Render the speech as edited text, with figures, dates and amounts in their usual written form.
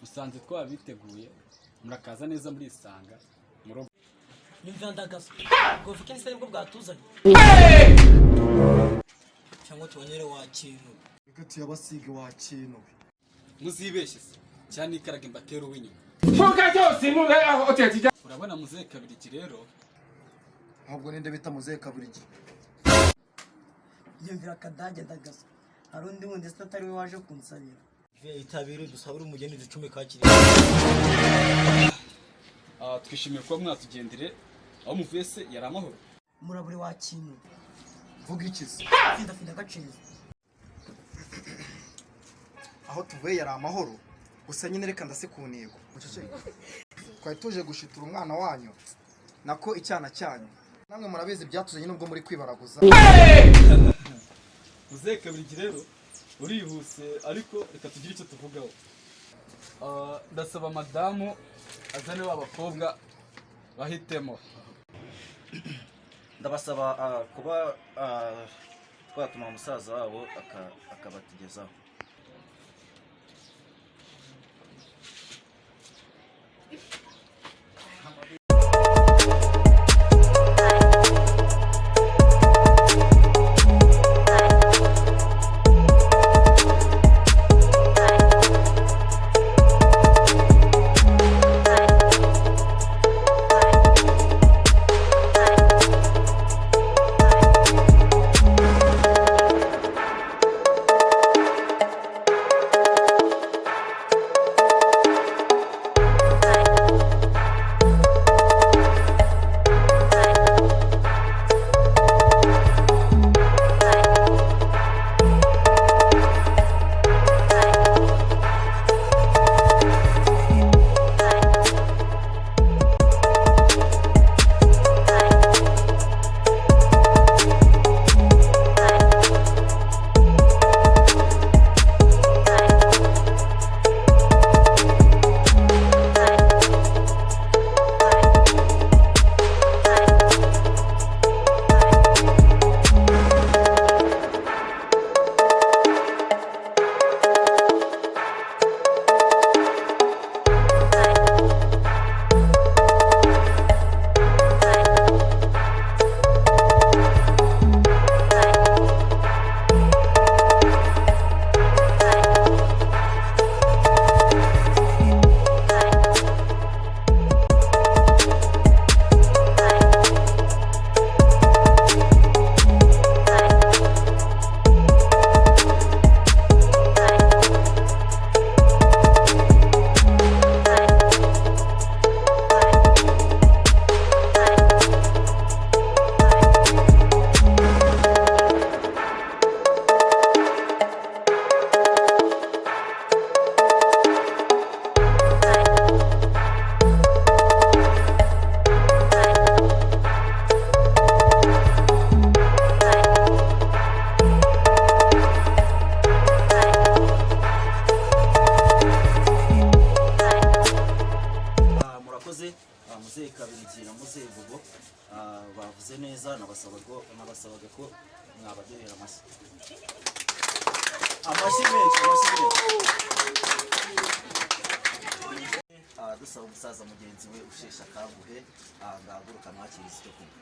musanze twabiteguye murakaza neza muri isanga mu rugo n'imvandagazo ngo vuke nise nibwo bwatuzanye cyangwa tubonere wa kintu reka tuyabasige wa kintu muzibeshye cyane ikaraga imbatero w'inyuma urabona muzehe kabirigi rero ahubwo ninde bita muzehe kabirigi yumvira kadage ndagazo hari undi wundi atari we waje kunsabira itabire dusabira umugeni ducume kakiri twishimiye kuba mwatugendere aho muvuye se yari amahoro muraburi wa kintu vuga ikizi finda gaciza aho tuvuye yari amahoro gusa nyine reka ndase ku ntego twari tuje gushitura umwana wanyu nako icyana cyanyu namwe murabizi byatuzanye nubwo muri kwibaraguza muzehe kabirigi rero urihuse ariko reka tugire icyo tuvugaho ndasaba madamu azane w'abakobwa bahitemo ndabasaba kuba twatuma umusaza wabo akabatugezaho muzehe kabirigi na muzehe bobo bavuze neza nabasabaga ko mwabagerera amashyi menshi dusaba umusaza mugenzi we ushesha akanguhe ngahaguruka mwakiriza icyo kunywa